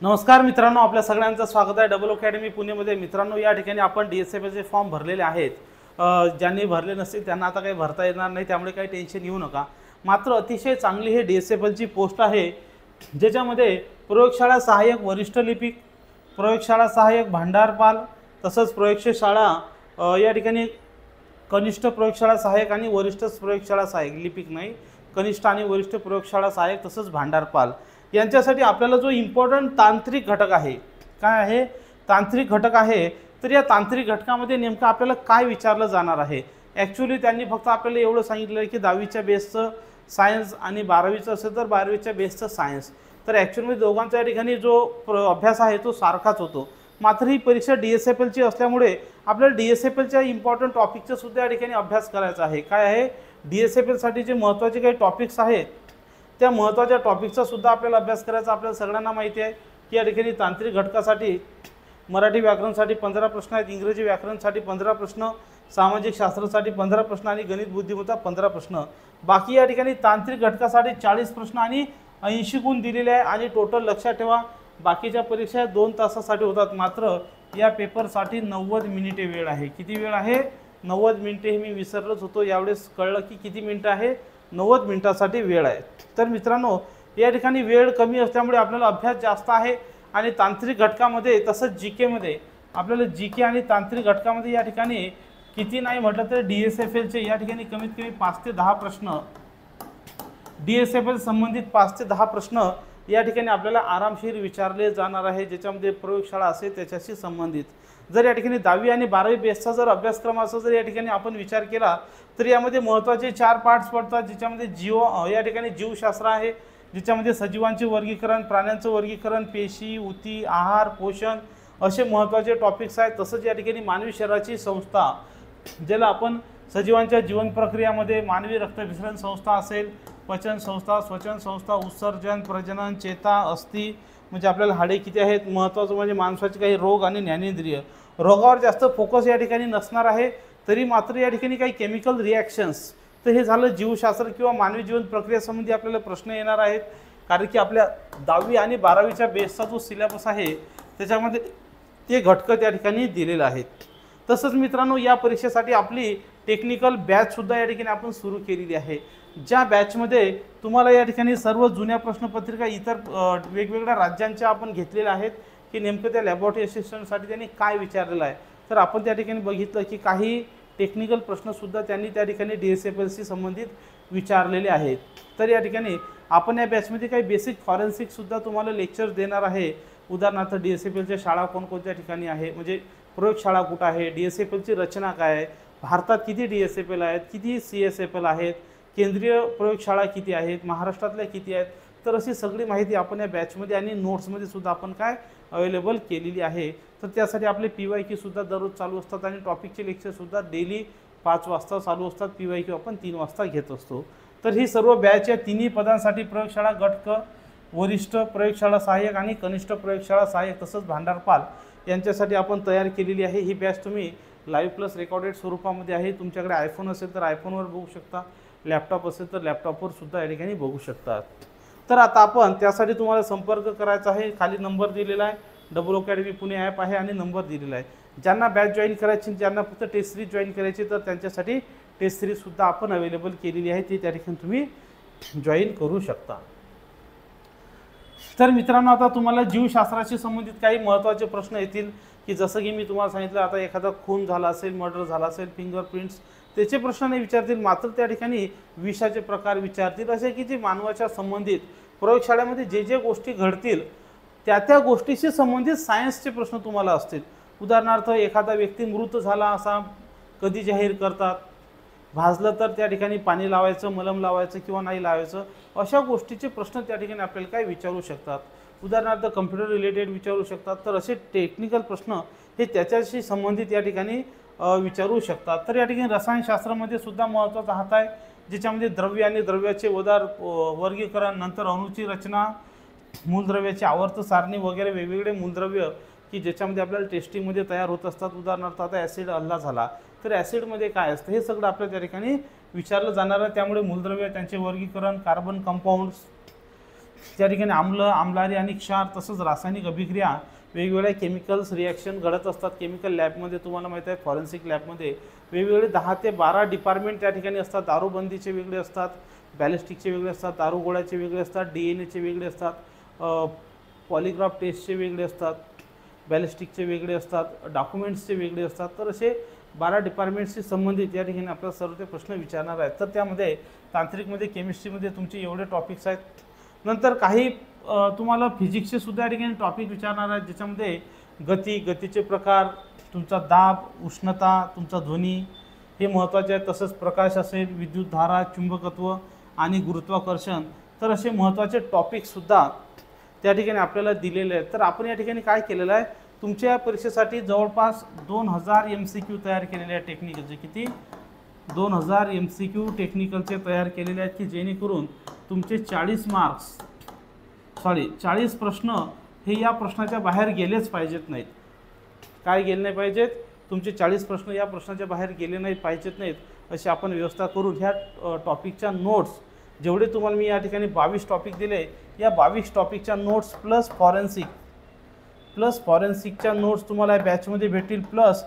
नमस्कार मित्रांनो, आपल्या सगळ्यांचं स्वागत आहे डबल अकॅडमी पुणेमध्ये। मित्रांनो, या ठिकाणी आपण DSFLचे फॉर्म भरलेले आहेत। ज्यांनी भरले नसतील त्यांना आता काही भरता येणार नाही, त्यामुळे काही टेन्शन घेऊ नका। मात्र अतिशय चांगली हे DSFLची पोस्ट आहे, ज्याच्यामध्ये प्रयोगशाळा सहाय्यक वरिष्ठ लिपिक, प्रयोगशाळा सहाय्यक भांडारपाल, तसंच प्रयोगशाळा या ठिकाणी कनिष्ठ प्रयोगशाळा सहाय्यक आणि वरिष्ठ प्रयोगशाळा सहाय्यक, लिपिक नाही, कनिष्ठ आणि वरिष्ठ प्रयोगशाळा सहाय्यक तसंच भांडारपाल यांच्यासाठी आपल्याला जो इम्पॉर्टंट तांत्रिक घटक आहे, काय आहे तांत्रिक घटक आहे। तर या तांत्रिक घटकामध्ये नेमकं आपल्याला काय विचारलं जाणार आहे। ॲक्च्युअली त्यांनी फक्त आपल्याला एवढं सांगितलं आहे की 10वीच्या बेसचं सायन्स आणि 12वीचं असेल तर 12वीच्या बेसचं सायन्स। तर ॲक्च्युअली दोघांचा या ठिकाणी जो अभ्यास आहे तो सारखाच होतो। मात्र ही परीक्षा DSFLची असल्यामुळे आपल्याला DSFLच्या इम्पॉर्टंट टॉपिकचा सुद्धा या ठिकाणी अभ्यास करायचा आहे। काय आहे DSFLसाठी जे महत्त्वाचे काही टॉपिक्स आहेत त्या महत्त्वाच्या टॉपिकचा सुद्धा आपल्याला अभ्यास करायचा। आपल्याला सगळ्यांना माहिती आहे की या ठिकाणी तांत्रिक घटकासाठी मराठी व्याकरणसाठी 15 प्रश्न आहेत, इंग्रजी व्याकरणसाठी 15 प्रश्न, सामाजिक शास्त्रासाठी 15 प्रश्न आणि गणित बुद्धिमत्ता 15 प्रश्न। बाकी या ठिकाणी तांत्रिक घटकासाठी 40 प्रश्न आणि 80 गुण दिलेले आहे। आणि टोटल लक्षात ठेवा, बाकीच्या परीक्षा 2 तासासाठी होतात, मात्र या पेपरसाठी 90 मिनिटे वेळ आहे। किती वेळ आहे? 90 मिनिटे। हे मी विसरलोच होतो, यावेळेस कळलं की किती मिनिटं आहे, 90 मिनिटासाठी वेळ आहे। तर मित्रांनो, या ठिकाणी वेळ कमी असल्यामुळे आपल्याला अभ्यास जास्त आहे। आणि तांत्रिक घटकामध्ये तसंच GK मध्ये आपल्याला GK आणि तांत्रिक घटकामध्ये या ठिकाणी किती नाही म्हटलं तर DSFLचे या ठिकाणी कमीत कमी 5 ते 10 प्रश्न, DSFL संबंधित 5 ते 10 प्रश्न या ठिकाणी आपल्याला आरामशीर विचारले जाणार आहे, ज्याच्यामध्ये प्रयोगशाळा असेल त्याच्याशी संबंधित। जर या ठिकाणी 10वी आणि 12वी बेसचा जर अभ्यासक्रमाचा जर या ठिकाणी आपण विचार केला तर यामध्ये महत्त्वाचे 4 पार्ट्स पडतात, ज्याच्यामध्ये या ठिकाणी जीवशास्त्र आहे, ज्याच्यामध्ये सजीवांचे वर्गीकरण, प्राण्यांचं वर्गीकरण, पेशी, ऊती, आहार, पोषण असे महत्त्वाचे टॉपिक्स आहेत। तसंच या ठिकाणी मानवी शरीराची संस्था, ज्याला आपण सजीवांच्या जीवन प्रक्रियामध्ये मानवी रक्तभिसरण संस्था असेल, पचन संस्था, श्वसन संस्था, उत्सर्जन, प्रजनन, चेता, अस्थि, म्हणजे आपल्याला हाडे किती आहेत, महत्त्वाचं म्हणजे माणसाचे काही रोग आणि ज्ञानेंद्रिय। रोगावर जास्त फोकस या ठिकाणी नसणार आहे, तरी मात्र या ठिकाणी काही केमिकल रिॲक्शन्स, तर हे झालं जीवशास्त्र किंवा मानवी जीवन प्रक्रियेसंबंधी आपल्याला प्रश्न येणार आहेत। कारण की आपल्या 10वी आणि 12वीच्या बेसचा जो सिलेबस आहे त्याच्यामध्ये ते घटकं त्या ठिकाणी दिलेले आहेत। तसंच मित्रांनो, या परीक्षेसाठी आपली टेक्निकल बॅचसुद्धा या ठिकाणी आपण सुरू केलेली आहे, ज्या बॅचमध्ये तुम्हाला या ठिकाणी सर्व जुन्या प्रश्नपत्रिका इतर वेगवेगळ्या राज्यांच्या आपण घेतलेल्या आहेत की नेमकं त्या लॅबोरेटरी असिस्टंटसाठी त्यांनी काय विचारलेलं आहे। तर आपण त्या ठिकाणी बघितलं की काही टेक्निकल प्रश्नसुद्धा त्यांनी त्या ठिकाणी DSFLशी संबंधित विचारलेले आहेत। तर या ठिकाणी आपण या बॅचमध्ये काही बेसिक फॉरेन्सिकसुद्धा तुम्हाला लेक्चर्स देणार आहे। उदाहरणार्थ DSFLच्या शाळा कोणकोणत्या ठिकाणी आहे, म्हणजे प्रयोगशाळा कुठं आहे, DSFLची रचना काय आहे, भारतात किती DSFL आहेत, किती CSFL आहेत, केंद्रीय प्रयोगशाळा किती आहेत, महाराष्ट्रातल्या किती आहेत। तर अशी सगळी माहिती आपण या बॅचमध्ये आणि नोट्समध्ये सुद्धा आपण काय अवेलेबल केलेली आहे। तर त्यासाठी आपले PYQ सुद्धा दररोज चालू असतात आणि टॉपिकचे लेक्चरसुद्धा डेली 5 वाजता चालू असतात। PYQ आपण 3 वाजता घेत असतो। तर ही सर्व बॅच या तिन्ही पदांसाठी प्रयोगशाळा घटक, वरिष्ठ प्रयोगशाळा सहाय्यक आणि कनिष्ठ प्रयोगशाळा सहाय्यक तसंच भांडारपाल यांच्यासाठी आपण तयार केलेली आहे। ही बॅच तुम्ही लाईव्ह प्लस रेकॉर्डेड स्वरूपामध्ये आहे। तुमच्याकडे आयफोन असेल तर आयफोनवर बघू शकता, लॅपटॉप असेल तर लॅपटॉपवर सुद्धा या ठिकाणी बघू शकतात। तर आता आपण त्यासाठी तुम्हाला संपर्क करायचा आहे, खाली नंबर दिलेला आहे, डबल अकॅडमी पुणे ॲप आहे आणि नंबर दिलेला आहे। ज्यांना बॅच जॉईन करायची, ज्यांना फक्त टेस्ट सिरीज जॉईन करायची, तर त्यांच्यासाठी टेस्ट सिरीजसुद्धा आपण अवेलेबल केलेली आहे, ती त्या ठिकाणी तुम्ही जॉईन करू शकता। तर मित्रांनो, आता तुम्हाला जीवशास्त्राशी संबंधित काही महत्त्वाचे प्रश्न येतील की जसं की मी तुम्हाला सांगितलं, आता एखादा खून झाला असेल, मर्डर झाला असेल, फिंगरप्रिंट्स त्याचे प्रश्न नाही विचारतील, मात्र त्या ठिकाणी विषाचे प्रकार विचारतील। असे की जे मानवाच्या संबंधित प्रयोगशाळेमध्ये जे जे गोष्टी घडतील त्या गोष्टीशी संबंधित सायन्सचे प्रश्न तुम्हाला असतील। उदाहरणार्थ, एखादा व्यक्ती मृत झाला असा कधी जाहीर करतात, भाजलं तर त्या ठिकाणी पाणी लावायचं, मलम लावायचं किंवा नाही लावायचं, अशा गोष्टीचे प्रश्न त्या ठिकाणी आपल्याला काय विचारू शकतात। उदाहरणार्थ कम्प्युटर रिलेटेड विचारू शकतात। तर असे टेक्निकल प्रश्न हे त्याच्याशी संबंधित या ठिकाणी विचारू शकतात। तर या ठिकाणी रसायनशास्त्रामध्ये सुद्धा महत्त्वाचा हात आहे, ज्याच्यामध्ये द्रव्य आणि द्रव्याचे वर्गीकरण, नंतर अणूची रचना, मूलद्रव्याची आवर्त सारणी वगैरे वेगवेगळे मूलद्रव्य की ज्याच्यामध्ये आपल्याला टेस्टिंगमध्ये तयार होत असतात। उदाहरणार्थ आता ॲसिड हल्ला झाला तर ॲसिडमध्ये काय असतं हे सगळं आपल्या त्या ठिकाणी विचारलं जाणार आहे। त्यामुळे मूलद्रव्य, त्यांचे वर्गीकरण, कार्बन कंपाऊंड्स, त्या ठिकाणी आम्ल, आम्लारी आणि क्षार तसंच रासायनिक अभिक्रिया वेगवेगळ्या केमिकल्स रिॲक्शन घडत असतात केमिकल लॅबमध्ये. तुम्हाला माहीत आहे फॉरेन्सिक लॅबमध्ये वेगवेगळे 10 ते 12 डिपार्टमेंट त्या ठिकाणी असतात. दारूबंदीचे वेगळे असतात, बॅलिस्टिकचे वेगळे असतात, दारूगोळ्याचे वेगळे असतात, DNA चे वेगळे असतात, पॉलिग्राफ टेस्टचे वेगळे असतात, बॅलिस्टिकचे वेगळे असतात, डॉक्युमेंट्सचे वेगळे असतात. तर असे 12 डिपार्टमेंट्सशी संबंधित या ठिकाणी आपल्याला सर्व ते प्रश्न विचारणार आहेत. तर त्यामध्ये तांत्रिकमध्ये, केमिस्ट्रीमध्ये तुमचे एवढे टॉपिक्स आहेत. नंतर काही तुम्हाला फिजिक्सचे सुद्धा या ठिकाणी टॉपिक विचारणार आहेत, ज्याच्यामध्ये गती, गतीचे प्रकार, तुमचा दाब, उष्णता, तुमचा ध्वनी हे महत्त्वाचे आहेत. तसंच प्रकाश असेल, विद्युतधारा, चुंबकत्व आणि गुरुत्वाकर्षण. तर असे महत्त्वाचे टॉपिकसुद्धा त्या ठिकाणी आपल्याला दिलेले आहेत. तर आपण या ठिकाणी काय केलेलं आहे, तुमच्या परीक्षेसाठी जवळपास 2000 MCQ तयार केलेले आहेत टेक्निकलचे. किती? 2000 MCQ टेक्निकलचे तयार केलेले आहेत, की जेणेकरून तुमचे 40 प्रश्न हे या प्रश्नाच्या बाहेर गेलेच पाहिजेत नाहीत. काय गेले नाही पाहिजेत? तुमचे 40 प्रश्न या प्रश्नाच्या बाहेर गेले नाही पाहिजेत नाहीत, अशी आपण व्यवस्था करून ह्या टॉपिकच्या नोट्स जेवढे तुम्हाला मी या ठिकाणी 22 टॉपिक दिले, या 22 टॉपिकच्या नोट्स प्लस फॉरेन्सिकच्या नोट्स तुम्हाला या बॅचमध्ये भेटतील, प्लस